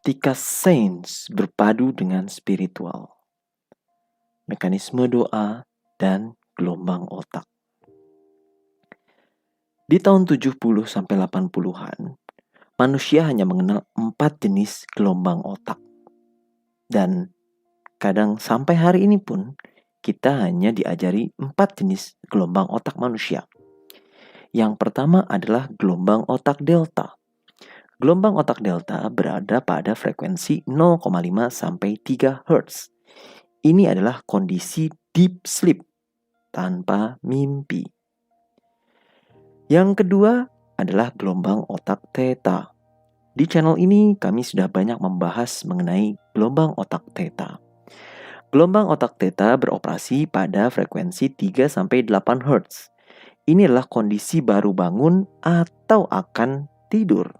ketika sains berpadu dengan spiritual, mekanisme doa, dan gelombang otak. Di tahun 70 sampai 80-an, manusia hanya mengenal 4 jenis gelombang otak. Dan kadang sampai hari ini pun kita hanya diajari 4 jenis gelombang otak manusia. Yang pertama adalah gelombang otak delta. Gelombang otak delta berada pada frekuensi 0,5 sampai 3 Hz. Ini adalah kondisi deep sleep, tanpa mimpi. Yang kedua adalah gelombang otak theta. Di channel ini kami sudah banyak membahas mengenai gelombang otak theta. Gelombang otak theta beroperasi pada frekuensi 3 sampai 8 Hz. Ini adalah kondisi baru bangun atau akan tidur.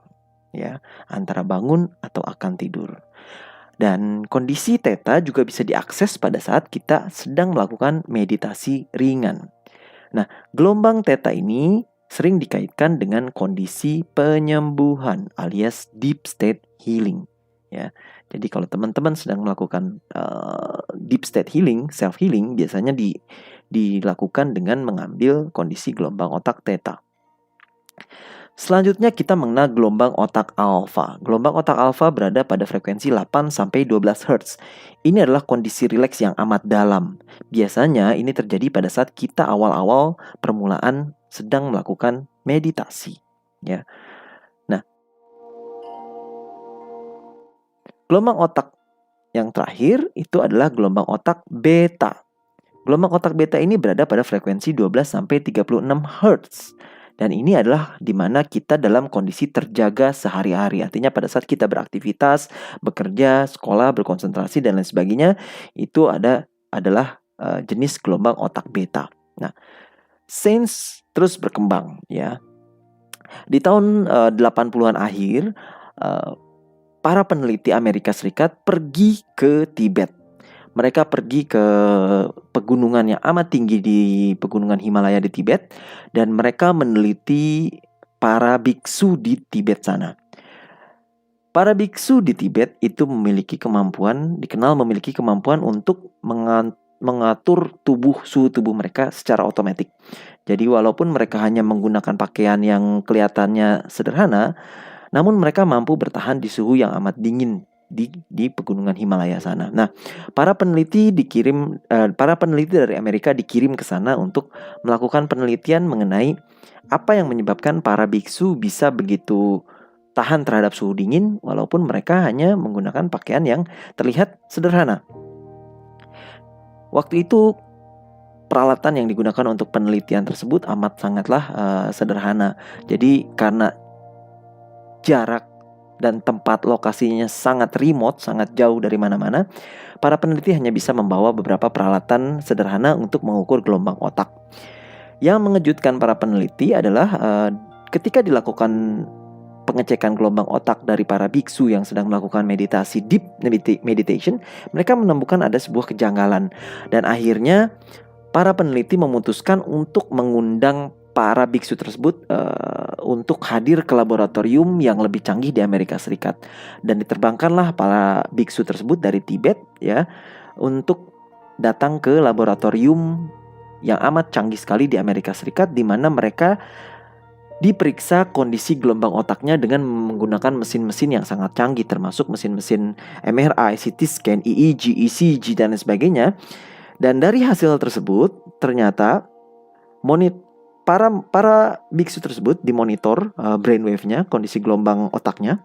Ya, antara bangun atau akan tidur. Dan kondisi theta juga bisa diakses pada saat kita sedang melakukan meditasi ringan. Nah, gelombang theta ini sering dikaitkan dengan kondisi penyembuhan alias deep state healing. Ya, jadi kalau teman-teman sedang melakukan deep state healing, self healing, biasanya dilakukan dengan mengambil kondisi gelombang otak theta. Selanjutnya kita mengenal gelombang otak alfa. Gelombang otak alfa berada pada frekuensi 8 sampai 12 Hz. Ini adalah kondisi rileks yang amat dalam. Biasanya ini terjadi pada saat kita awal-awal permulaan sedang melakukan meditasi, ya. Nah, gelombang otak yang terakhir itu adalah gelombang otak beta. Gelombang otak beta ini berada pada frekuensi 12 sampai 36 Hz. Dan ini adalah di mana kita dalam kondisi terjaga sehari-hari. Artinya pada saat kita beraktivitas, bekerja, sekolah, berkonsentrasi, dan lain sebagainya, itu adalah jenis gelombang otak beta. Nah, sains terus berkembang, ya. Di tahun 80-an akhir, para peneliti Amerika Serikat pergi ke Tibet. Mereka pergi ke pegunungan yang amat tinggi di pegunungan Himalaya di Tibet, dan mereka meneliti para biksu di Tibet sana. Para biksu di Tibet itu dikenal memiliki kemampuan untuk mengatur suhu tubuh mereka secara otomatis. Jadi walaupun mereka hanya menggunakan pakaian yang kelihatannya sederhana, namun mereka mampu bertahan di suhu yang amat dingin di pegunungan Himalaya sana. Nah, para peneliti dari Amerika dikirim ke sana untuk melakukan penelitian mengenai apa yang menyebabkan para biksu bisa begitu tahan terhadap suhu dingin walaupun mereka hanya menggunakan pakaian yang terlihat sederhana. Waktu itu peralatan yang digunakan untuk penelitian tersebut sangatlah sederhana. Jadi karena jarak dan tempat lokasinya sangat remote, sangat jauh dari mana-mana, para peneliti hanya bisa membawa beberapa peralatan sederhana untuk mengukur gelombang otak. Yang mengejutkan para peneliti adalah ketika dilakukan pengecekan gelombang otak dari para biksu yang sedang melakukan meditasi, deep meditation, mereka menemukan ada sebuah kejanggalan. Dan akhirnya para peneliti memutuskan untuk mengundang para biksu tersebut untuk hadir ke laboratorium yang lebih canggih di Amerika Serikat. Dan diterbangkanlah para biksu tersebut dari Tibet, ya, untuk datang ke laboratorium yang amat canggih sekali di Amerika Serikat, di mana mereka diperiksa kondisi gelombang otaknya dengan menggunakan mesin-mesin yang sangat canggih, termasuk mesin-mesin MRI, CT scan, EEG, ECG, dan lain sebagainya. Dan dari hasil tersebut ternyata para biksu tersebut dimonitor brainwave-nya, kondisi gelombang otaknya.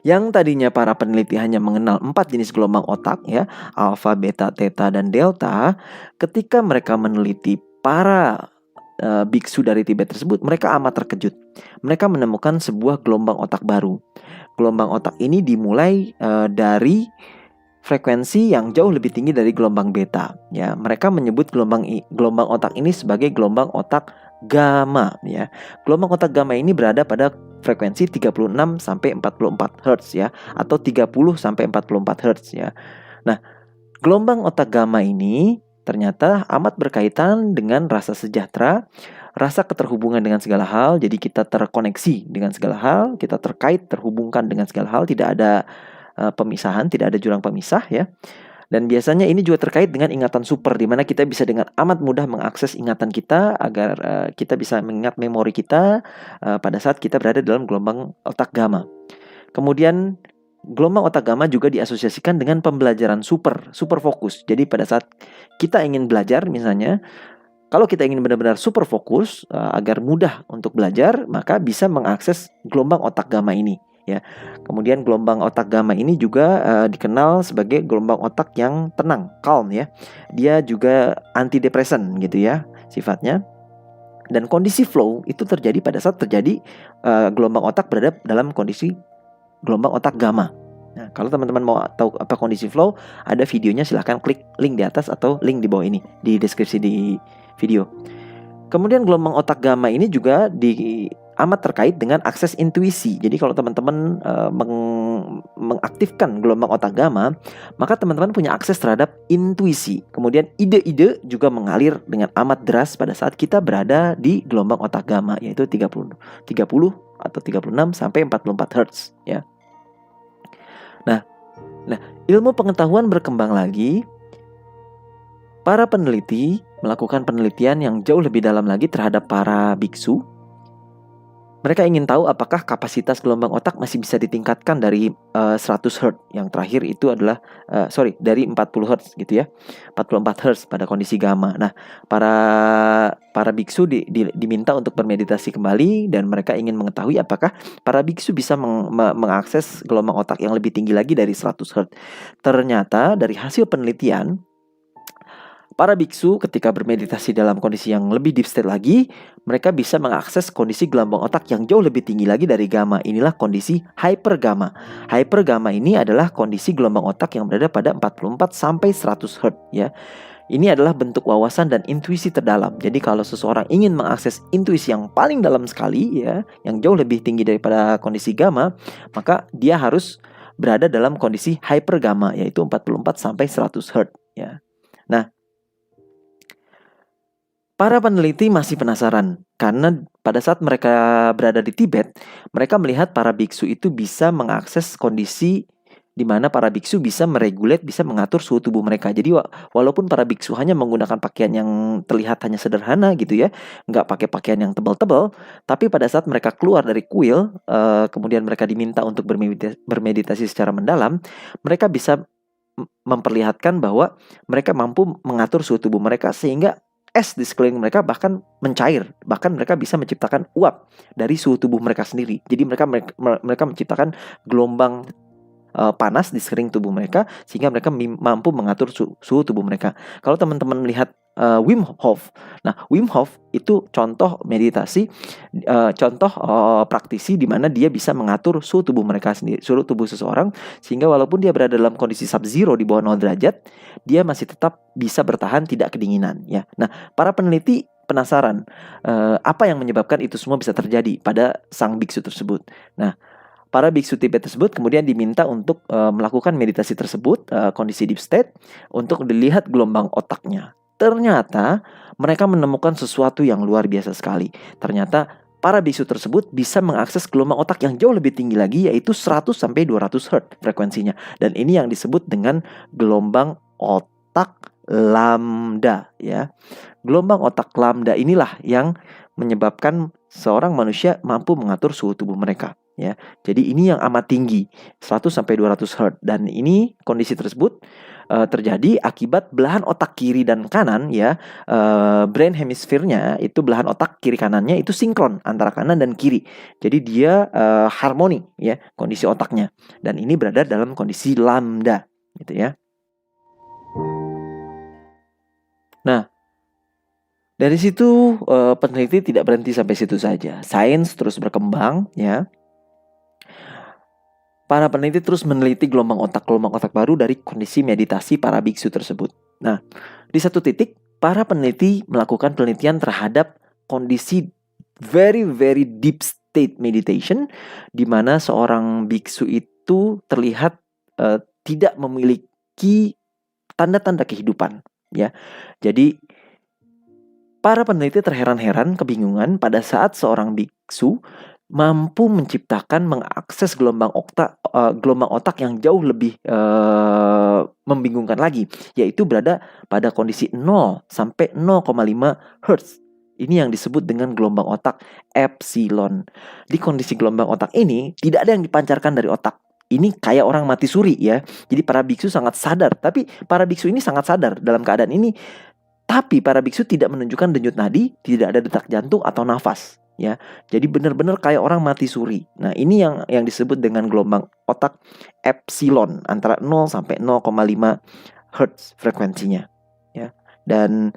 Yang tadinya para peneliti hanya mengenal 4 jenis gelombang otak, ya, alfa, beta, theta, dan delta. Ketika mereka meneliti para biksu dari Tibet tersebut, mereka amat terkejut. Mereka menemukan sebuah gelombang otak baru. Gelombang otak ini dimulai dari frekuensi yang jauh lebih tinggi dari gelombang beta, ya. Mereka menyebut gelombang otak ini sebagai gelombang otak gamma, ya. Gelombang otak gamma ini berada pada frekuensi 36 sampai 44 Hz, ya, atau 30 sampai 44 Hz, ya. Nah, gelombang otak gamma ini ternyata amat berkaitan dengan rasa sejahtera, rasa keterhubungan dengan segala hal. Jadi kita terkoneksi dengan segala hal, kita terkait, terhubungkan dengan segala hal, tidak ada pemisahan, tidak ada jurang pemisah ya. Dan biasanya ini juga terkait dengan ingatan super, di mana kita bisa dengan amat mudah mengakses ingatan kita agar kita bisa mengingat memori kita pada saat kita berada dalam gelombang otak gamma. Kemudian gelombang otak gamma juga diasosiasikan dengan pembelajaran super fokus. Jadi pada saat kita ingin belajar misalnya, kalau kita ingin benar-benar super fokus agar mudah untuk belajar, maka bisa mengakses gelombang otak gamma ini ya. Kemudian gelombang otak gamma ini juga dikenal sebagai gelombang otak yang tenang, calm ya. Dia juga antidepresan gitu ya sifatnya. Dan kondisi flow itu terjadi pada saat terjadi gelombang otak berada dalam kondisi gelombang otak gamma. Nah, kalau teman-teman mau tahu apa kondisi flow, ada videonya, silahkan klik link di atas atau link di bawah ini di deskripsi di video. Kemudian gelombang otak gamma ini juga amat terkait dengan akses intuisi. Jadi kalau teman-teman mengaktifkan gelombang otak gamma, maka teman-teman punya akses terhadap intuisi. Kemudian ide-ide juga mengalir dengan amat deras pada saat kita berada di gelombang otak gamma, yaitu 30 atau 36 sampai 44 Hz ya. Nah, ilmu pengetahuan berkembang lagi. Para peneliti melakukan penelitian yang jauh lebih dalam lagi terhadap para biksu. Mereka ingin tahu apakah kapasitas gelombang otak masih bisa ditingkatkan dari 100 Hz. Yang terakhir itu adalah dari 40 Hz gitu ya. 44 Hz pada kondisi gamma. Nah, para biksu diminta untuk bermeditasi kembali, dan mereka ingin mengetahui apakah para biksu bisa mengakses gelombang otak yang lebih tinggi lagi dari 100 Hz. Ternyata dari hasil penelitian, para biksu ketika bermeditasi dalam kondisi yang lebih deep state lagi, mereka bisa mengakses kondisi gelombang otak yang jauh lebih tinggi lagi dari gamma. Inilah kondisi hypergamma. Hypergamma ini adalah kondisi gelombang otak yang berada pada 44 sampai 100 Hz ya. Ini adalah bentuk wawasan dan intuisi terdalam. Jadi kalau seseorang ingin mengakses intuisi yang paling dalam sekali ya, yang jauh lebih tinggi daripada kondisi gamma, maka dia harus berada dalam kondisi hypergamma, yaitu 44 sampai 100 Hz ya. Nah, para peneliti masih penasaran karena pada saat mereka berada di Tibet, mereka melihat para biksu itu bisa mengakses kondisi di mana para biksu bisa meregulat, bisa mengatur suhu tubuh mereka. Jadi walaupun para biksu hanya menggunakan pakaian yang terlihat hanya sederhana gitu ya, nggak pakai pakaian yang tebal-tebal, tapi pada saat mereka keluar dari kuil, kemudian mereka diminta untuk bermeditasi secara mendalam, mereka bisa memperlihatkan bahwa mereka mampu mengatur suhu tubuh mereka sehingga es di sekeliling mereka bahkan mencair, bahkan mereka bisa menciptakan uap dari suhu tubuh mereka sendiri. Jadi mereka menciptakan gelombang panas di sekeliling tubuh mereka sehingga mereka mampu mengatur suhu tubuh mereka. Kalau teman-teman melihat Wim Hof, nah Wim Hof itu contoh meditasi, contoh praktisi di mana dia bisa mengatur suhu tubuh mereka sendiri, suhu tubuh seseorang, sehingga walaupun dia berada dalam kondisi sub-zero di bawah 0 derajat, dia masih tetap bisa bertahan tidak kedinginan ya. Nah, para peneliti penasaran apa yang menyebabkan itu semua bisa terjadi pada sang biksu tersebut. Nah, para biksu Tibet tersebut kemudian diminta untuk melakukan meditasi tersebut, kondisi deep state, untuk dilihat gelombang otaknya. Ternyata mereka menemukan sesuatu yang luar biasa sekali. Ternyata para biksu tersebut bisa mengakses gelombang otak yang jauh lebih tinggi lagi, yaitu 100 sampai 200 Hz frekuensinya. Dan ini yang disebut dengan gelombang otak lambda ya. Gelombang otak lambda inilah yang menyebabkan seorang manusia mampu mengatur suhu tubuh mereka ya. Jadi ini yang amat tinggi, 100 sampai 200 Hz, dan ini kondisi tersebut terjadi akibat belahan otak kiri dan kanan ya, brain hemisphere-nya itu, belahan otak kiri kanannya itu sinkron antara kanan dan kiri. Jadi dia harmoni ya kondisi otaknya, dan ini berada dalam kondisi lambda gitu ya. Nah, dari situ peneliti tidak berhenti sampai situ saja. Sains terus berkembang ya. Para peneliti terus meneliti gelombang otak baru dari kondisi meditasi para biksu tersebut. Nah, di satu titik para peneliti melakukan penelitian terhadap kondisi very very deep state meditation, di mana seorang biksu itu terlihat tidak memiliki tanda-tanda kehidupan ya. Jadi Para peneliti terheran-heran kebingungan pada saat seorang biksu mampu menciptakan mengakses gelombang otak yang jauh lebih membingungkan lagi, yaitu berada pada kondisi 0 sampai 0,5 Hz. Ini yang disebut dengan gelombang otak epsilon. Di kondisi gelombang otak ini tidak ada yang dipancarkan dari otak. Ini kayak orang mati suri ya. Jadi para biksu sangat sadar, tapi para biksu ini sangat sadar dalam keadaan ini. Tapi para biksu tidak menunjukkan denyut nadi, tidak ada detak jantung atau nafas, ya. Jadi benar-benar kayak orang mati suri. Nah, ini yang disebut dengan gelombang otak epsilon, antara 0 sampai 0,5 Hz frekuensinya, ya. Dan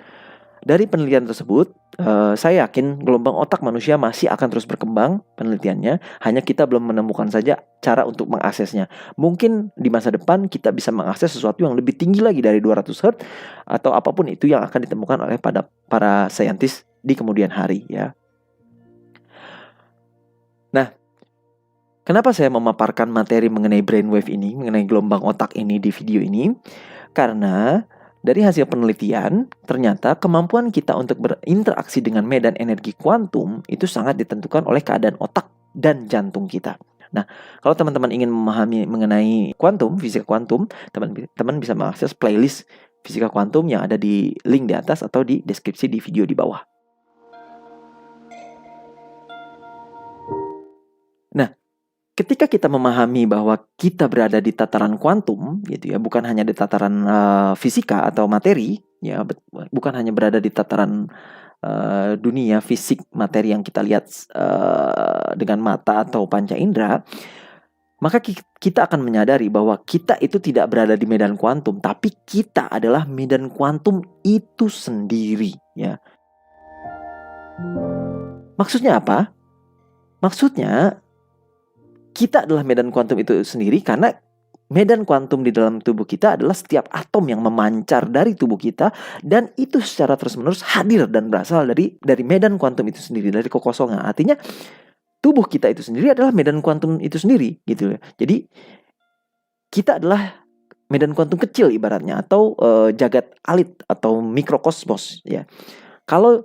dari penelitian tersebut, saya yakin gelombang otak manusia masih akan terus berkembang penelitiannya, hanya kita belum menemukan saja cara untuk mengaksesnya. Mungkin di masa depan kita bisa mengakses sesuatu yang lebih tinggi lagi dari 200 Hz, atau apapun itu yang akan ditemukan oleh para saintis di kemudian hari, ya. Nah, kenapa saya memaparkan materi mengenai brainwave ini, mengenai gelombang otak ini di video ini? Karena dari hasil penelitian, ternyata kemampuan kita untuk berinteraksi dengan medan energi kuantum itu sangat ditentukan oleh keadaan otak dan jantung kita. Nah, kalau teman-teman ingin memahami mengenai kuantum, fisika kuantum, teman-teman bisa mengakses playlist fisika kuantum yang ada di link di atas atau di deskripsi di video di bawah. Nah, ketika kita memahami bahwa kita berada di tataran kuantum, gitu ya, bukan hanya di tataran fisika atau materi, ya, bukan hanya berada di tataran dunia fisik materi yang kita lihat dengan mata atau panca indera, maka kita akan menyadari bahwa kita itu tidak berada di medan kuantum, tapi kita adalah medan kuantum itu sendiri, ya. Maksudnya apa? Maksudnya kita adalah medan kuantum itu sendiri karena medan kuantum di dalam tubuh kita adalah setiap atom yang memancar dari tubuh kita, dan itu secara terus-menerus hadir dan berasal dari medan kuantum itu sendiri, dari kekosongan. Artinya tubuh kita itu sendiri adalah medan kuantum itu sendiri, gitu ya. Jadi kita adalah medan kuantum kecil ibaratnya, atau jagat alit atau mikrokosmos, ya. Kalau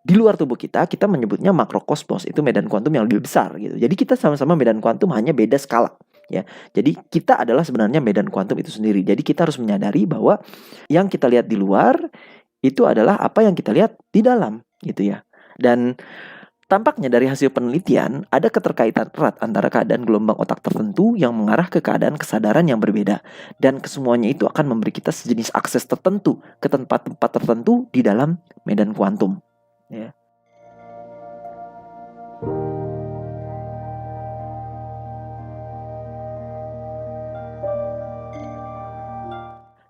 di luar tubuh kita menyebutnya makrokosmos, itu medan kuantum yang lebih besar gitu. Jadi kita sama-sama medan kuantum, hanya beda skala, ya. Jadi kita adalah sebenarnya medan kuantum itu sendiri. Jadi kita harus menyadari bahwa yang kita lihat di luar itu adalah apa yang kita lihat di dalam, gitu ya. Dan tampaknya dari hasil penelitian ada keterkaitan erat antara keadaan gelombang otak tertentu yang mengarah ke keadaan kesadaran yang berbeda, dan kesemuanya itu akan memberi kita sejenis akses tertentu ke tempat-tempat tertentu di dalam medan kuantum, ya.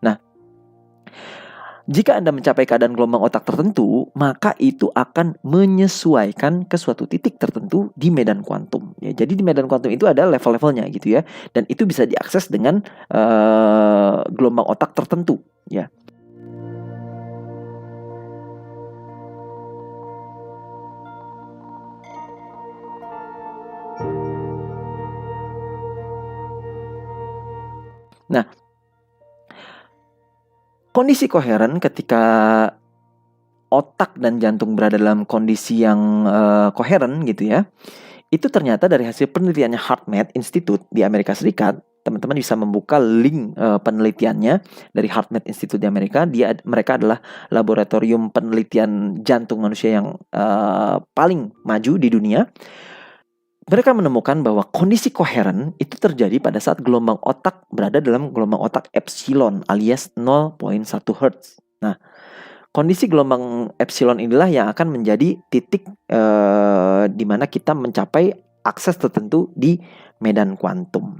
Nah, jika Anda mencapai keadaan gelombang otak tertentu, maka itu akan menyesuaikan ke suatu titik tertentu di medan kuantum, ya. Jadi di medan kuantum itu ada level-levelnya gitu ya, dan itu bisa diakses dengan gelombang otak tertentu, ya. Nah, kondisi koheren ketika otak dan jantung berada dalam kondisi yang koheren gitu ya, itu ternyata dari hasil penelitiannya HeartMath Institute di Amerika Serikat. Teman-teman bisa membuka link penelitiannya dari HeartMath Institute di Amerika. Mereka adalah laboratorium penelitian jantung manusia yang paling maju di dunia. Mereka menemukan bahwa kondisi koheren itu terjadi pada saat gelombang otak berada dalam gelombang otak epsilon alias 0,1 Hz. Nah, kondisi gelombang epsilon inilah yang akan menjadi titik di mana kita mencapai akses tertentu di medan kuantum.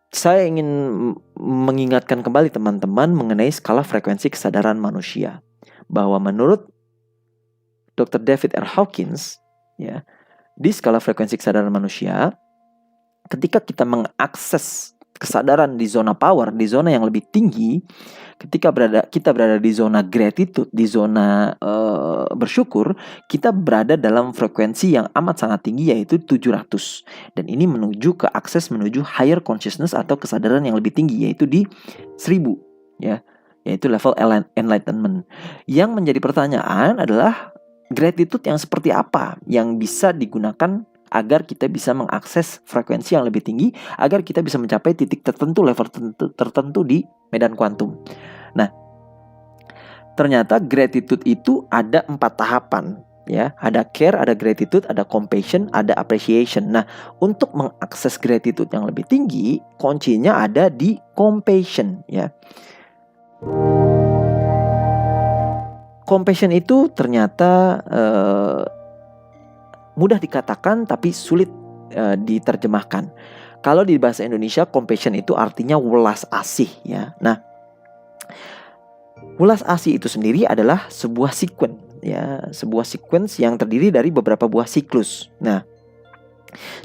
Saya ingin mengingatkan kembali teman-teman mengenai skala frekuensi kesadaran manusia, bahwa menurut Dr. David R. Hawkins, ya, di skala frekuensi kesadaran manusia, ketika kita mengakses kesadaran di zona power, di zona yang lebih tinggi, ketika kita berada di zona gratitude, di zona bersyukur, kita berada dalam frekuensi yang amat sangat tinggi, yaitu 700. Dan ini menuju ke akses menuju higher consciousness atau kesadaran yang lebih tinggi, yaitu di 1000, ya. yaitu level enlightenment. Yang menjadi pertanyaan adalah gratitude yang seperti apa yang bisa digunakan agar kita bisa mengakses frekuensi yang lebih tinggi, agar kita bisa mencapai titik tertentu, level tertentu di medan kuantum. Nah, ternyata gratitude itu ada 4 tahapan. Ya, ada care, ada gratitude, ada compassion, ada appreciation. Nah, untuk mengakses gratitude yang lebih tinggi, kuncinya ada di compassion, ya. Compassion itu ternyata mudah dikatakan tapi sulit diterjemahkan. Kalau di bahasa Indonesia, compassion itu artinya welas asih, ya. Nah, welas asih itu sendiri adalah sebuah sequence, ya, sebuah sequence yang terdiri dari beberapa buah siklus. Nah,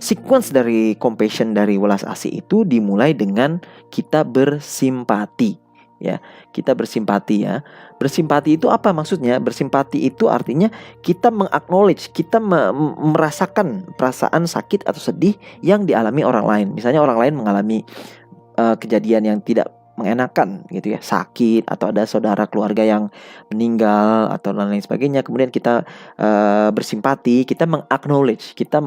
sequence dari compassion dari welas asih itu dimulai dengan kita bersimpati, ya. Kita bersimpati, ya. Bersimpati itu apa maksudnya? Bersimpati itu artinya kita mengaknowledge, kita merasakan perasaan sakit atau sedih yang dialami orang lain. Misalnya orang lain mengalami kejadian yang tidak mengenakan gitu ya, sakit atau ada saudara keluarga yang meninggal atau lain-lain sebagainya, kemudian kita bersimpati, kita mengaknowledge, kita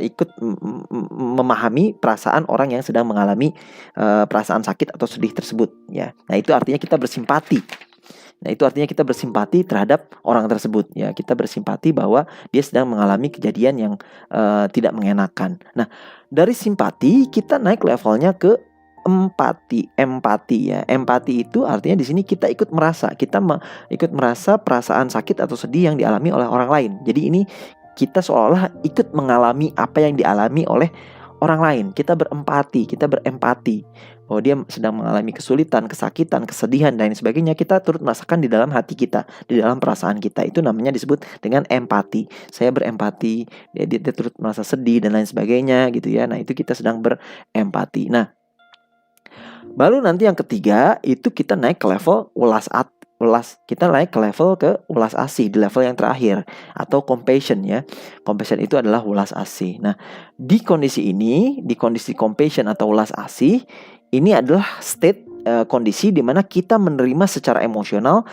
ikut memahami perasaan orang yang sedang mengalami perasaan sakit atau sedih tersebut, ya. Nah, itu artinya kita bersimpati. Nah, itu artinya kita bersimpati terhadap orang tersebut, ya. Kita bersimpati bahwa dia sedang mengalami kejadian yang tidak mengenakan. Nah, dari simpati kita naik levelnya ke empati, ya. Empati itu artinya di sini kita ikut merasa, ikut merasa perasaan sakit atau sedih yang dialami oleh orang lain. Jadi ini kita seolah-olah ikut mengalami apa yang dialami oleh orang lain. Kita berempati, bahwa dia sedang mengalami kesulitan, kesakitan, kesedihan, dan sebagainya. Kita turut merasakan di dalam hati kita, di dalam perasaan kita. Itu namanya disebut dengan empati. Saya berempati, dia turut merasa sedih dan lain sebagainya gitu ya. Nah, itu kita sedang berempati. Nah, baru nanti yang ketiga itu kita naik ke level kita naik ke level ke welas asih, di level yang terakhir, atau compassion, ya. Compassion itu adalah welas asih. Nah, di kondisi ini, di kondisi compassion atau welas asih, ini adalah state kondisi di mana kita menerima secara emosional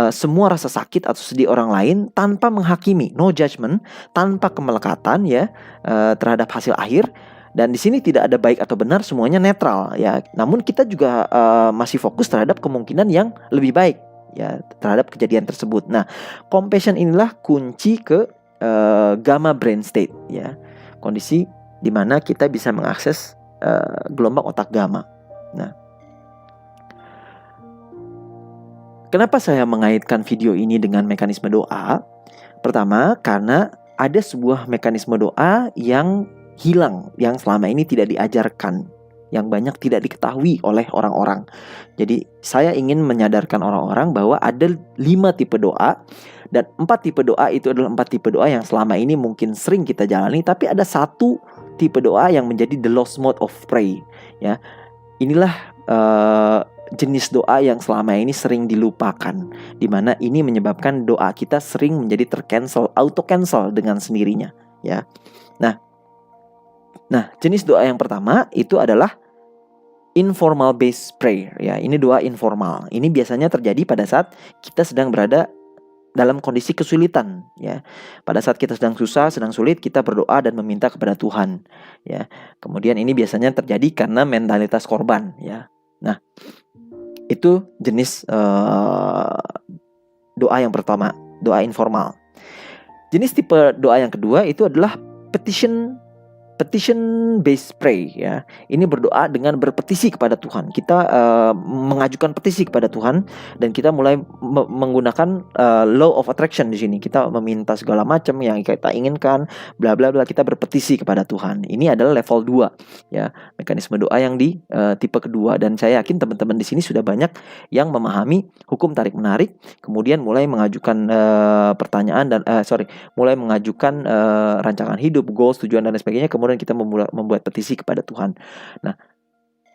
semua rasa sakit atau sedih orang lain tanpa menghakimi, no judgment, tanpa kemelekatan, ya, terhadap hasil akhir. Dan di sini tidak ada baik atau benar, semuanya netral, ya. Namun kita juga masih fokus terhadap kemungkinan yang lebih baik, ya, terhadap kejadian tersebut. Nah, compassion inilah kunci ke gamma brain state, ya. Kondisi di mana kita bisa mengakses gelombang otak gamma. Nah, kenapa saya mengaitkan video ini dengan mekanisme doa? Pertama, karena ada sebuah mekanisme doa yang hilang, yang selama ini tidak diajarkan, yang banyak tidak diketahui oleh orang-orang. Jadi saya ingin menyadarkan orang-orang bahwa ada 5 tipe doa, dan 4 tipe doa itu adalah 4 tipe doa yang selama ini mungkin sering kita jalani, tapi ada 1 tipe doa yang menjadi the lost mode of prayer, ya. Inilah jenis doa yang selama ini sering dilupakan, di mana ini menyebabkan doa kita sering menjadi auto cancel dengan sendirinya, ya. Nah, jenis doa yang pertama itu adalah informal based prayer, ya. Ini doa informal. Ini biasanya terjadi pada saat kita sedang berada dalam kondisi kesulitan, ya. Pada saat kita sedang susah, sedang sulit, kita berdoa dan meminta kepada Tuhan, ya. Kemudian ini biasanya terjadi karena mentalitas korban, ya. Nah, itu jenis doa yang pertama, doa informal. Jenis tipe doa yang kedua itu adalah petition based prayer, ya. Ini berdoa dengan berpetisi kepada Tuhan. Kita mengajukan petisi kepada Tuhan, dan kita mulai menggunakan law of attraction di sini. Kita meminta segala macam yang kita inginkan, bla bla bla. Kita berpetisi kepada Tuhan. Ini adalah level 2, ya, mekanisme doa yang di tipe kedua. Dan saya yakin teman-teman di sini sudah banyak yang memahami hukum tarik menarik, kemudian mulai mengajukan pertanyaan dan mulai mengajukan rancangan hidup, goals, tujuan dan sebagainya. Kemudian kita membuat petisi kepada Tuhan. Nah,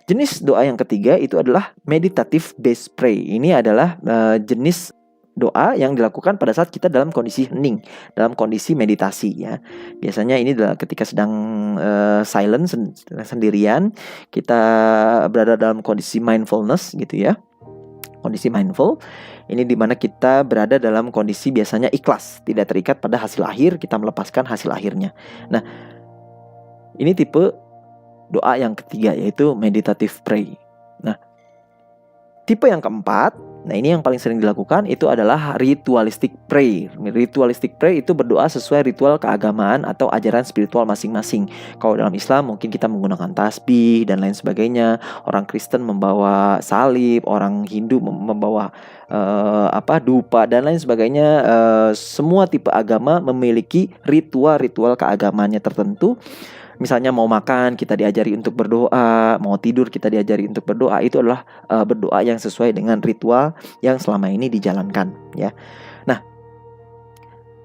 jenis doa yang ketiga itu adalah meditative based prayer. Ini adalah jenis doa yang dilakukan pada saat kita dalam kondisi hening, dalam kondisi meditasi, ya. Biasanya ini adalah ketika sedang silent, sendirian, kita berada dalam kondisi mindfulness gitu, ya. kondisi mindful. Ini dimana kita berada dalam kondisi biasanya ikhlas, tidak terikat pada hasil akhir, kita melepaskan hasil akhirnya. Nah, ini tipe doa yang ketiga, yaitu meditative pray. Nah, tipe yang keempat, nah ini yang paling sering dilakukan, itu adalah ritualistic prayer. Ritualistic prayer itu berdoa sesuai ritual keagamaan atau ajaran spiritual masing-masing. Kalau dalam Islam mungkin kita menggunakan tasbih dan lain sebagainya. Orang Kristen membawa salib, orang Hindu membawa dupa dan lain sebagainya. Semua tipe agama memiliki ritual-ritual keagamaannya tertentu. Misalnya mau makan kita diajari untuk berdoa, mau tidur kita diajari untuk berdoa. Itu adalah berdoa yang sesuai dengan ritual yang selama ini dijalankan, ya. Nah,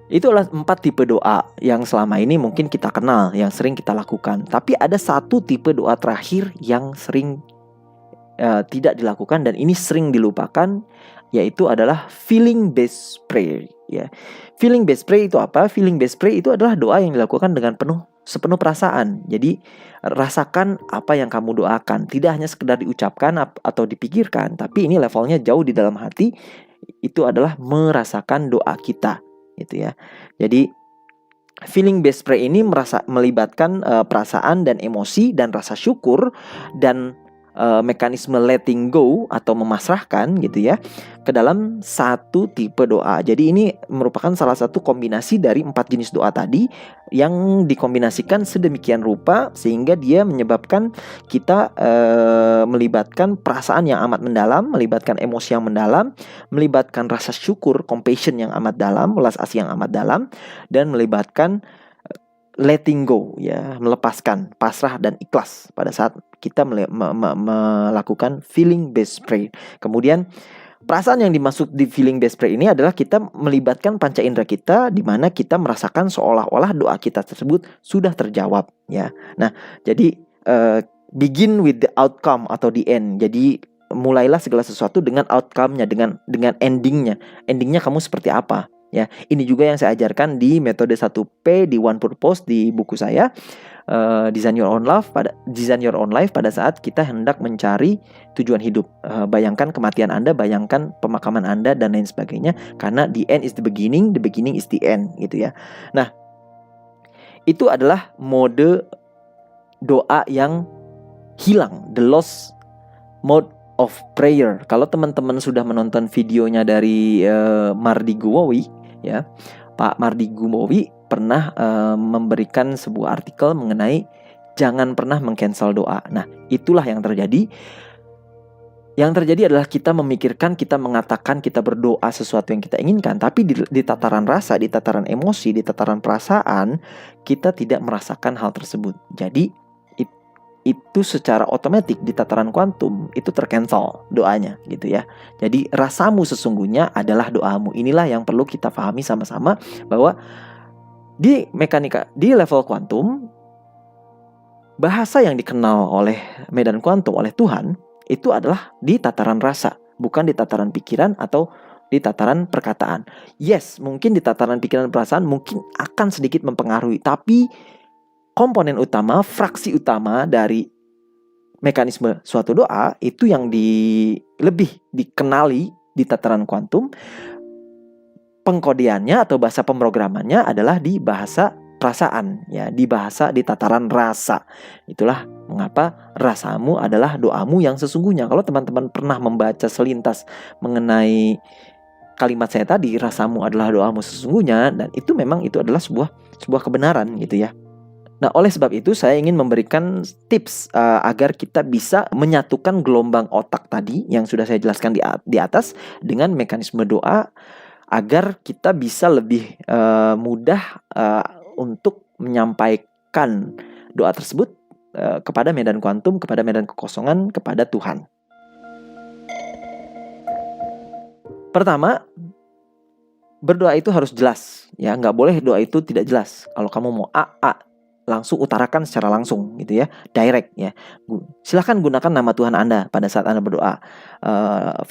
itu adalah 4 tipe doa yang selama ini mungkin kita kenal, yang sering kita lakukan. Tapi ada satu tipe doa terakhir yang sering tidak dilakukan dan ini sering dilupakan, yaitu adalah feeling based prayer, ya. Feeling based prayer itu apa? Feeling based prayer itu adalah doa yang dilakukan dengan sepenuh perasaan. Jadi rasakan apa yang kamu doakan, tidak hanya sekedar diucapkan atau dipikirkan, tapi ini levelnya jauh di dalam hati. Itu adalah merasakan doa kita, gitu ya. Jadi feeling based prayer ini melibatkan perasaan dan emosi dan rasa syukur dan mekanisme letting go atau memasrahkan, gitu ya, ke dalam satu tipe doa. Jadi ini merupakan salah satu kombinasi dari 4 jenis doa tadi yang dikombinasikan sedemikian rupa sehingga dia menyebabkan kita melibatkan perasaan yang amat mendalam, melibatkan emosi yang mendalam, melibatkan rasa syukur, compassion yang amat dalam, welas asih yang amat dalam, dan melibatkan letting go, ya, melepaskan, pasrah dan ikhlas pada saat kita melakukan feeling based prayer. Kemudian perasaan yang dimaksud di feeling based prayer ini adalah kita melibatkan panca indera kita, di mana kita merasakan seolah-olah doa kita tersebut sudah terjawab, ya. Nah, jadi begin with the outcome atau the end. Jadi mulailah segala sesuatu dengan outcome-nya, dengan endingnya. Endingnya kamu seperti apa? Ya, ini juga yang saya ajarkan di metode 1P di One Purpose di buku saya, Design Your Own Life, pada saat kita hendak mencari tujuan hidup. Bayangkan kematian Anda, bayangkan pemakaman Anda dan lain sebagainya, karena the end is the beginning is the end, gitu ya. Nah, itu adalah mode doa yang hilang, the lost mode of prayer. Kalau teman-teman sudah menonton videonya dari Mardi Gumowi, ya, Pak Mardi Gumowi pernah memberikan sebuah artikel mengenai jangan pernah meng-cancel doa. Nah, itulah yang terjadi. Yang terjadi adalah kita memikirkan, kita mengatakan, kita berdoa sesuatu yang kita inginkan, tapi di tataran rasa, di tataran emosi, di tataran perasaan, kita tidak merasakan hal tersebut. Jadi itu secara otomatis di tataran kuantum itu tercancel doanya, gitu ya. Jadi rasamu sesungguhnya adalah doamu. Inilah yang perlu kita pahami sama-sama, bahwa di level kuantum, bahasa yang dikenal oleh medan kuantum, oleh Tuhan, itu adalah di tataran rasa, bukan di tataran pikiran atau di tataran perkataan. Yes, mungkin di tataran pikiran perasaan mungkin akan sedikit mempengaruhi, tapi komponen utama, fraksi utama dari mekanisme suatu doa itu yang lebih dikenali di tataran kuantum. Pengkodeannya atau bahasa pemrogramannya adalah di bahasa perasaan, ya, di tataran rasa. Itulah mengapa rasamu adalah doamu yang sesungguhnya. Kalau teman-teman pernah membaca selintas mengenai kalimat saya tadi, rasamu adalah doamu sesungguhnya, dan itu memang itu adalah sebuah kebenaran, gitu ya. Nah, oleh sebab itu saya ingin memberikan tips agar kita bisa menyatukan gelombang otak tadi yang sudah saya jelaskan di atas dengan mekanisme doa, agar kita bisa lebih mudah untuk menyampaikan doa tersebut kepada medan kuantum, kepada medan kekosongan, kepada Tuhan. Pertama, berdoa itu harus jelas, ya, nggak boleh doa itu tidak jelas. Kalau kamu mau langsung utarakan secara langsung, gitu ya, direct, ya. Silahkan gunakan nama Tuhan Anda pada saat Anda berdoa.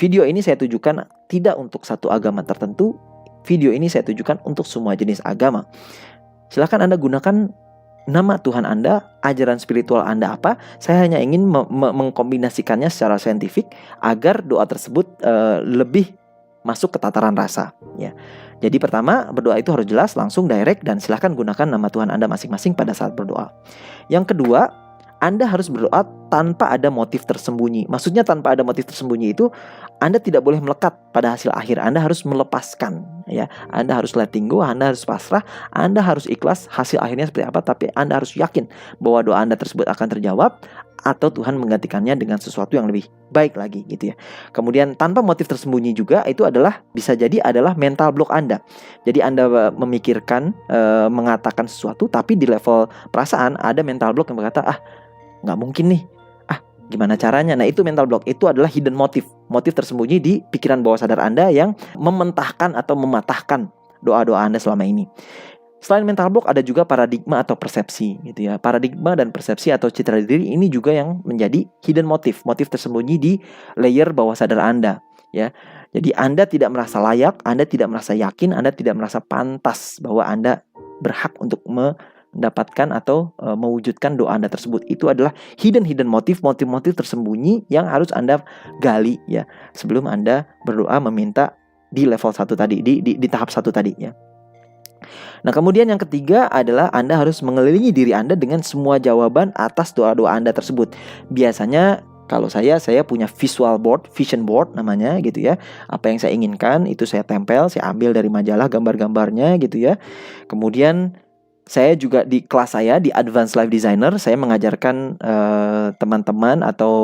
Video ini saya tujukan tidak untuk satu agama tertentu. Video ini saya tujukan untuk semua jenis agama. Silahkan Anda gunakan nama Tuhan Anda, ajaran spiritual Anda apa. Saya hanya ingin mengkombinasikannya secara saintifik agar doa tersebut lebih masuk ke tataran rasa, ya. Jadi pertama, berdoa itu harus jelas, langsung, direct, dan silahkan gunakan nama Tuhan Anda masing-masing pada saat berdoa. Yang kedua, Anda harus berdoa tanpa ada motif tersembunyi. Maksudnya tanpa ada motif tersembunyi itu, Anda tidak boleh melekat pada hasil akhir. Anda harus melepaskan, ya. Anda harus letting go, Anda harus pasrah, Anda harus ikhlas hasil akhirnya seperti apa, tapi Anda harus yakin bahwa doa Anda tersebut akan terjawab atau Tuhan menggantikannya dengan sesuatu yang lebih baik lagi, gitu ya. Kemudian tanpa motif tersembunyi juga, itu adalah bisa jadi adalah mental block Anda. Jadi Anda memikirkan, mengatakan sesuatu, tapi di level perasaan ada mental block yang berkata, nggak mungkin nih, gimana caranya. Nah, itu mental block, itu adalah hidden motif tersembunyi di pikiran bawah sadar Anda yang mementahkan atau mematahkan doa-doa Anda selama ini. Selain mental block, ada juga paradigma atau persepsi, gitu ya. Paradigma dan persepsi atau citra diri ini juga yang menjadi hidden motif tersembunyi di layer bawah sadar Anda, ya. Jadi Anda tidak merasa layak, Anda tidak merasa yakin, Anda tidak merasa pantas bahwa Anda berhak untuk mendapatkan atau mewujudkan doa Anda tersebut. Itu adalah hidden motif tersembunyi yang harus Anda gali, ya, sebelum Anda berdoa meminta di level 1 tadi, di tahap 1 tadi, ya. Nah, kemudian yang ketiga adalah Anda harus mengelilingi diri Anda dengan semua jawaban atas doa-doa Anda tersebut. Biasanya kalau saya punya vision board namanya, gitu ya. Apa yang saya inginkan itu saya tempel, saya ambil dari majalah gambar-gambarnya, gitu ya. Kemudian saya juga di kelas saya di Advanced Life Designer, saya mengajarkan teman-teman atau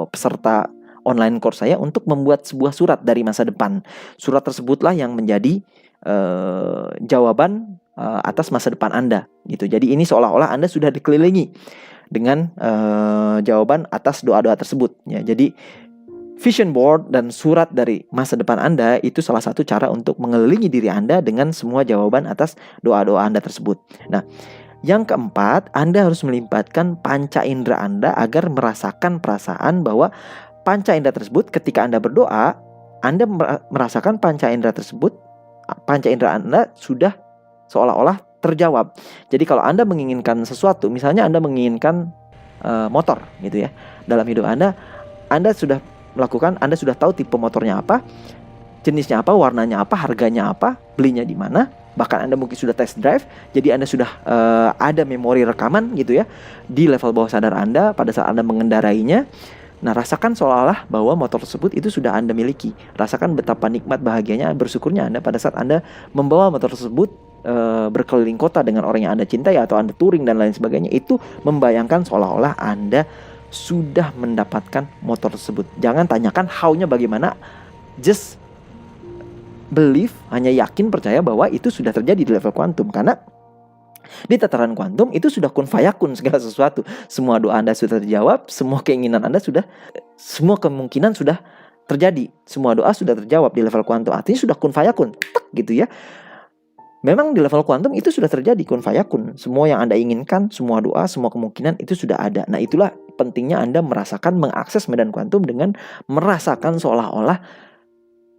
peserta online course saya untuk membuat sebuah surat dari masa depan. Surat tersebutlah yang menjadi jawaban atas masa depan Anda, gitu. Jadi ini seolah-olah Anda sudah dikelilingi dengan jawaban atas doa-doa tersebut, ya. Jadi vision board dan surat dari masa depan Anda itu salah satu cara untuk mengelilingi diri Anda dengan semua jawaban atas doa-doa Anda tersebut. Nah, yang keempat, Anda harus melibatkan panca indera Anda agar merasakan perasaan bahwa panca indera tersebut ketika Anda berdoa, Anda merasakan panca indera Anda sudah seolah-olah terjawab. Jadi kalau Anda menginginkan sesuatu, misalnya Anda menginginkan motor, gitu ya. Dalam hidup Anda sudah melakukan, Anda sudah tahu tipe motornya apa, jenisnya apa, warnanya apa, harganya apa, belinya di mana. Bahkan Anda mungkin sudah test drive. Jadi Anda sudah ada memori rekaman, gitu ya, di level bawah sadar Anda pada saat Anda mengendarainya. Nah, rasakan seolah-olah bahwa motor tersebut itu sudah Anda miliki. Rasakan betapa nikmat, bahagianya, bersyukurnya Anda pada saat Anda membawa motor tersebut berkeliling kota dengan orang yang Anda cintai, atau Anda touring dan lain sebagainya. Itu membayangkan seolah-olah Anda sudah mendapatkan motor tersebut. Jangan tanyakan how-nya bagaimana, just believe, hanya yakin, percaya bahwa itu sudah terjadi di level kuantum. Karena di tataran kuantum itu sudah kun fayakun segala sesuatu. Semua doa Anda sudah terjawab, semua keinginan Anda semua kemungkinan sudah terjadi. Semua doa sudah terjawab di level kuantum. Artinya sudah kun fayakun, gitu ya. Memang di level kuantum itu sudah terjadi kun fayakun. Semua yang Anda inginkan, semua doa, semua kemungkinan itu sudah ada. Nah, itulah pentingnya Anda merasakan, mengakses medan kuantum dengan merasakan seolah-olah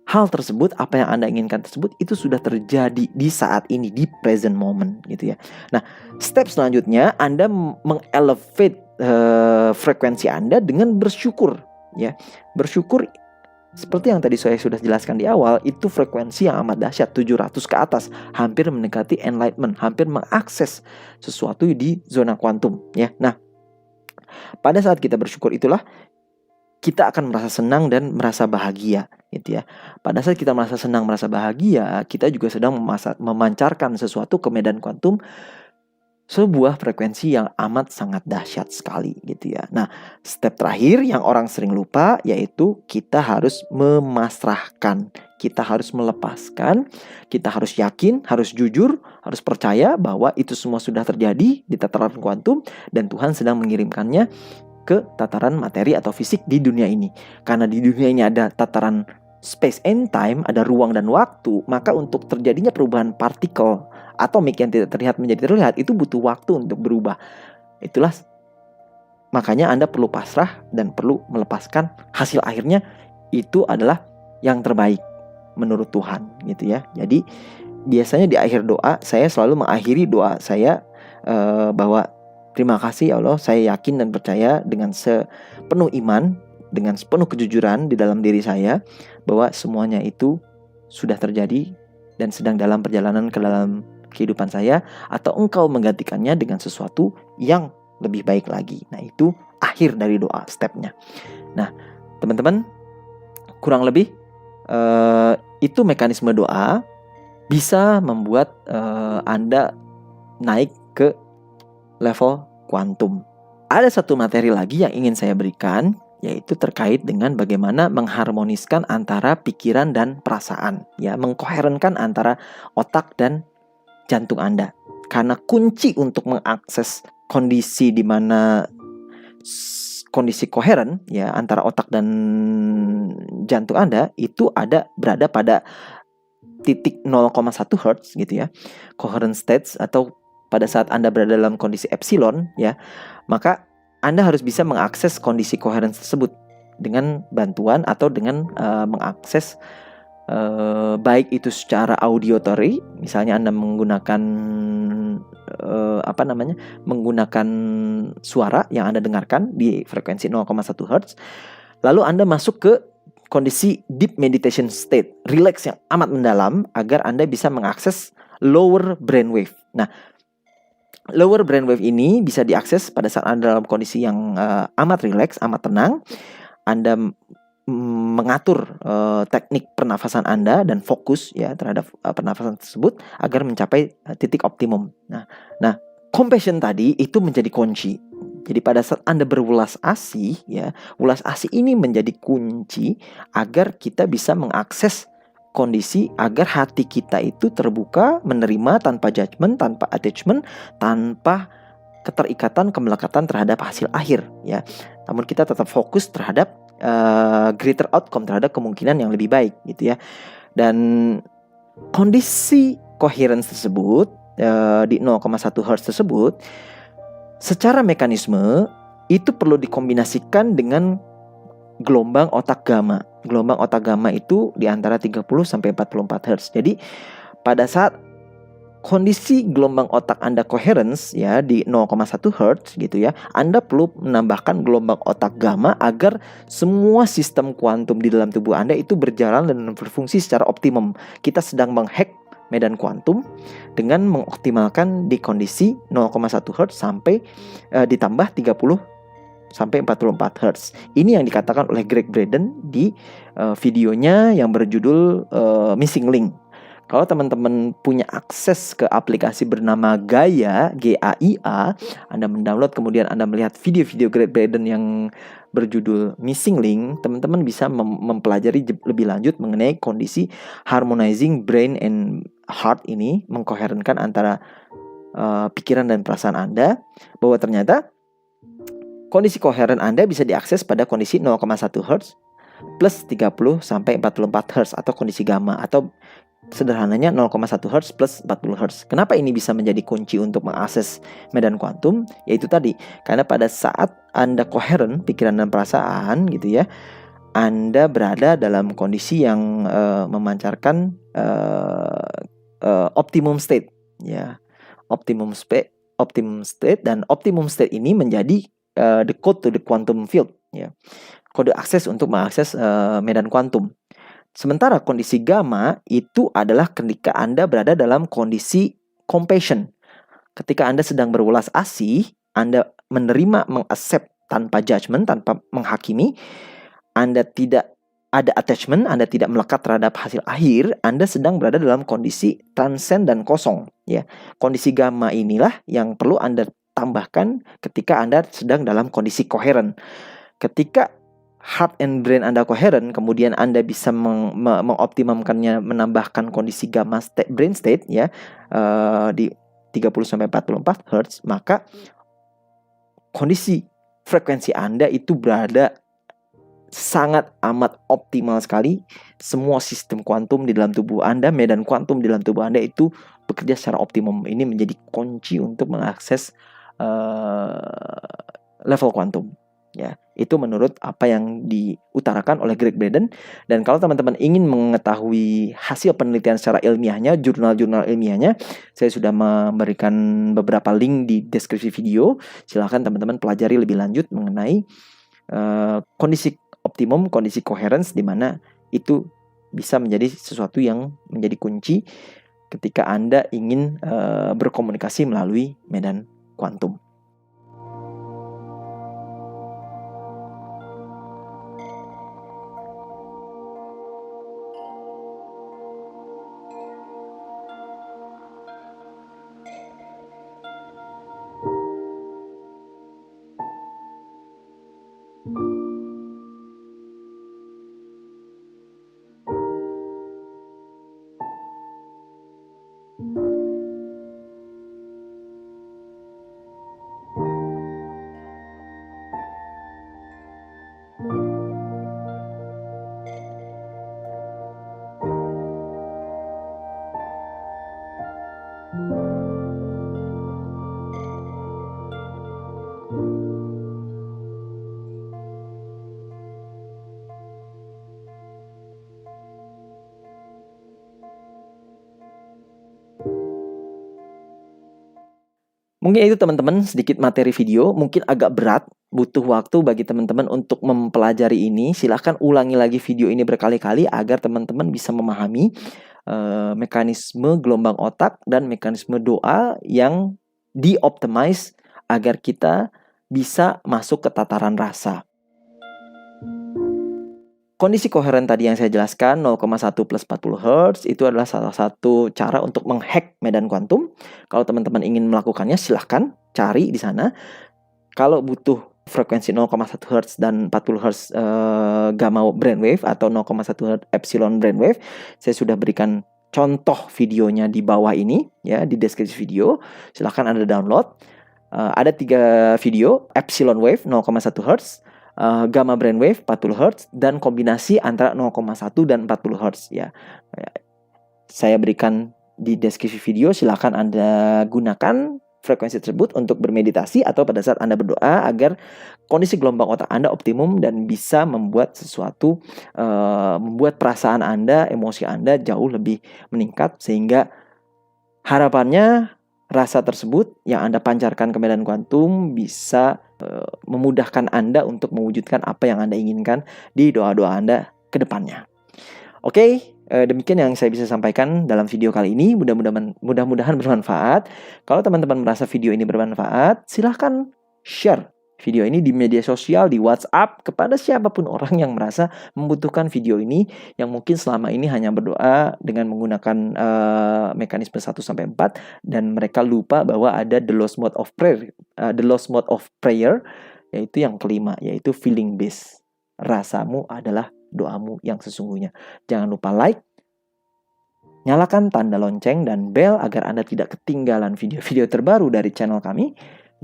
hal tersebut, apa yang Anda inginkan tersebut itu sudah terjadi di saat ini, di present moment, gitu ya. Nah, step selanjutnya Anda mengelevate frekuensi Anda dengan bersyukur, ya. Bersyukur seperti yang tadi saya sudah jelaskan di awal, itu frekuensi yang amat dahsyat, 700 ke atas, hampir mendekati enlightenment, hampir mengakses sesuatu di zona kuantum, ya. Nah, pada saat kita bersyukur itulah kita akan merasa senang dan merasa bahagia, gitu ya. Pada saat kita merasa senang, merasa bahagia, kita juga sedang memancarkan sesuatu ke medan kuantum, sebuah frekuensi yang amat sangat dahsyat sekali, gitu ya. Nah, step terakhir yang orang sering lupa yaitu kita harus memasrahkan, kita harus melepaskan, kita harus yakin, harus jujur, harus percaya bahwa itu semua sudah terjadi di tataran kuantum dan Tuhan sedang mengirimkannya ke tataran materi atau fisik di dunia ini. Karena di dunia ini ada tataran space and time, ada ruang dan waktu, maka untuk terjadinya perubahan partikel atomik yang tidak terlihat menjadi terlihat itu butuh waktu untuk berubah. Itulah makanya Anda perlu pasrah dan perlu melepaskan. Hasil akhirnya itu adalah yang terbaik menurut Tuhan, gitu ya. Jadi biasanya di akhir doa saya selalu mengakhiri doa saya bahwa terima kasih ya Allah, saya yakin dan percaya dengan sepenuh iman, dengan sepenuh kejujuran di dalam diri saya bahwa semuanya itu sudah terjadi dan sedang dalam perjalanan ke dalam kehidupan saya, atau Engkau menggantikannya dengan sesuatu yang lebih baik lagi. Nah, itu akhir dari doa, stepnya. Nah, teman-teman, kurang lebih itu mekanisme doa bisa membuat Anda naik ke level kuantum. Ada satu materi lagi yang ingin saya berikan, yaitu terkait dengan bagaimana mengharmoniskan antara pikiran dan perasaan, ya, mengkoherenkan antara otak dan jantung Anda. Karena kunci untuk mengakses kondisi di mana kondisi koheren, ya, antara otak dan jantung Anda itu berada pada titik 0,1 Hz gitu ya, coherent states, atau pada saat Anda berada dalam kondisi epsilon, ya, maka Anda harus bisa mengakses kondisi coherence tersebut dengan bantuan atau dengan mengakses baik itu secara auditory, misalnya Anda menggunakan menggunakan suara yang Anda dengarkan di frekuensi 0,1 Hz, lalu Anda masuk ke kondisi deep meditation state, relax yang amat mendalam, agar Anda bisa mengakses lower brainwave. Nah, lower brainwave ini bisa diakses pada saat Anda dalam kondisi yang amat rileks, amat tenang. Anda mengatur teknik pernafasan Anda dan fokus, ya, terhadap pernafasan tersebut agar mencapai titik optimum. Nah, compassion tadi itu menjadi kunci. Jadi pada saat Anda berulas asih, ya, ulas asih ini menjadi kunci agar kita bisa mengakses kondisi agar hati kita itu terbuka, menerima tanpa judgment, tanpa attachment, tanpa keterikatan, kemelekatan terhadap hasil akhir, ya. Namun kita tetap fokus terhadap greater outcome, terhadap kemungkinan yang lebih baik, gitu ya. Dan kondisi coherence tersebut di 0,1 Hz tersebut secara mekanisme itu perlu dikombinasikan dengan gelombang otak gamma. Gelombang otak gamma itu di antara 30 sampai 44 Hz. Jadi pada saat kondisi gelombang otak Anda coherence, ya, di 0,1 Hz gitu ya, Anda perlu menambahkan gelombang otak gamma agar semua sistem kuantum di dalam tubuh Anda itu berjalan dan berfungsi secara optimum. Kita sedang menghack medan kuantum dengan mengoptimalkan di kondisi 0,1 Hz sampai ditambah 30 sampai 44 Hz. Ini yang dikatakan oleh Greg Braden di videonya yang berjudul Missing Link. Kalau teman-teman punya akses ke aplikasi bernama Gaia, GAIA, Anda mendownload, kemudian Anda melihat video-video Greg Braden yang berjudul Missing Link, teman-teman bisa mempelajari lebih lanjut mengenai kondisi harmonizing brain and heart ini, mengkoherenkan antara pikiran dan perasaan Anda, bahwa ternyata kondisi koheren Anda bisa diakses pada kondisi 0,1 Hz plus 30 sampai 44 Hz atau kondisi gamma, atau sederhananya 0,1 Hz plus 40 Hz. Kenapa ini bisa menjadi kunci untuk mengakses medan kuantum? Yaitu tadi, karena pada saat Anda koheren pikiran dan perasaan gitu ya, Anda berada dalam kondisi yang memancarkan optimum state, ya. Optimum state, dan optimum state ini menjadi the code to the quantum field, ya. Kode akses untuk mengakses medan kuantum. Sementara kondisi gamma itu adalah ketika Anda berada dalam kondisi compassion. Ketika Anda sedang berulas asih, Anda menerima, mengaccept tanpa judgment, tanpa menghakimi. Anda tidak ada attachment, Anda tidak melekat terhadap hasil akhir. Anda sedang berada dalam kondisi transcend dan kosong, ya. Kondisi gamma inilah yang perlu Anda tambahkan ketika Anda sedang dalam kondisi koheren. Ketika heart and brain Anda koheren, kemudian Anda bisa mengoptimumkannya, menambahkan kondisi gamma brain state, ya, di 30 sampai 44 Hz, maka kondisi frekuensi Anda itu berada sangat amat optimal sekali. Semua sistem kuantum di dalam tubuh Anda, medan kuantum di dalam tubuh Anda itu bekerja secara optimum. Ini menjadi kunci untuk mengakses level kuantum. Ya, itu menurut apa yang diutarakan oleh Greg Braden. Dan kalau teman-teman ingin mengetahui hasil penelitian secara ilmiahnya, jurnal-jurnal ilmiahnya, saya sudah memberikan beberapa link di deskripsi video. Silahkan teman-teman pelajari lebih lanjut mengenai kondisi optimum, kondisi coherence, di mana itu bisa menjadi sesuatu yang menjadi kunci ketika Anda ingin berkomunikasi melalui medan kuantum. Mungkin itu teman-teman sedikit materi video, mungkin agak berat, butuh waktu bagi teman-teman untuk mempelajari ini. Silahkan ulangi lagi video ini berkali-kali agar teman-teman bisa memahami mekanisme gelombang otak dan mekanisme doa yang di-optimize agar kita bisa masuk ke tataran rasa. Kondisi koheren tadi yang saya jelaskan 0,1 plus 40 Hz itu adalah salah satu cara untuk menghack medan kuantum. Kalau teman-teman ingin melakukannya silahkan cari di sana. Kalau butuh frekuensi 0,1 Hz dan 40 Hz gamma brainwave atau 0,1 Hz epsilon brainwave, saya sudah berikan contoh videonya di bawah ini ya, di deskripsi video. Silahkan Anda download. Ada 3 video, epsilon wave 0,1 Hz, gamma brainwave 40 Hz, dan kombinasi antara 0,1 dan 40 Hz ya. Saya berikan di deskripsi video, silakan Anda gunakan frekuensi tersebut untuk bermeditasi atau pada saat Anda berdoa agar kondisi gelombang otak Anda optimum dan bisa membuat sesuatu, membuat perasaan Anda, emosi Anda jauh lebih meningkat, sehingga harapannya rasa tersebut yang Anda pancarkan ke medan kuantum bisa memudahkan Anda untuk mewujudkan apa yang Anda inginkan di doa-doa Anda ke depannya. Oke, demikian yang saya bisa sampaikan dalam video kali ini. Mudah-mudahan bermanfaat. Kalau teman-teman merasa video ini bermanfaat, silahkan share video ini di media sosial, di WhatsApp, kepada siapapun orang yang merasa membutuhkan video ini, yang mungkin selama ini hanya berdoa dengan menggunakan mekanisme 1-4 dan mereka lupa bahwa ada the lowest mode of prayer, yaitu yang kelima, yaitu feeling based. Rasamu adalah doamu yang sesungguhnya. Jangan lupa like, nyalakan tanda lonceng dan bel agar Anda tidak ketinggalan video-video terbaru dari channel kami.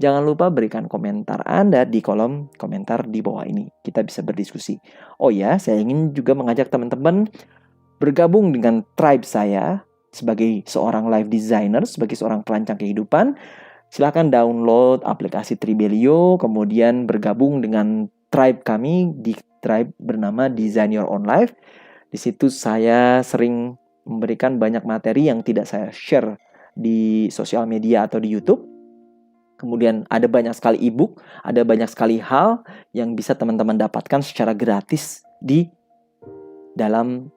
Jangan lupa berikan komentar Anda di kolom komentar di bawah ini. Kita bisa berdiskusi. Oh ya, saya ingin juga mengajak teman-teman bergabung dengan tribe saya sebagai seorang life designer, sebagai seorang perancang kehidupan. Silakan download aplikasi Tribelio, kemudian bergabung dengan tribe kami di tribe bernama Design Your Own Life. Di situ saya sering memberikan banyak materi yang tidak saya share di sosial media atau di YouTube. Kemudian ada banyak sekali e-book, ada banyak sekali hal yang bisa teman-teman dapatkan secara gratis di dalam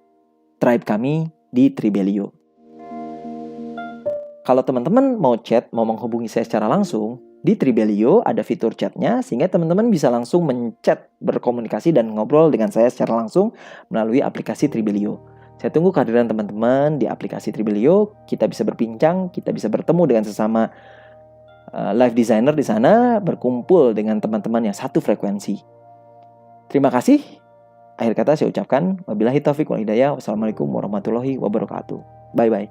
tribe kami di Tribelio. Kalau teman-teman mau chat, mau menghubungi saya secara langsung, di Tribelio ada fitur chatnya, sehingga teman-teman bisa langsung menchat, berkomunikasi dan ngobrol dengan saya secara langsung melalui aplikasi Tribelio. Saya tunggu kehadiran teman-teman di aplikasi Tribelio. Kita bisa berbincang, kita bisa bertemu dengan sesama live designer di sana, berkumpul dengan teman-teman yang satu frekuensi. Terima kasih. Akhir kata saya ucapkan wabillahi taufiq wal hidayah. Wassalamualaikum warahmatullahi wabarakatuh. Bye bye.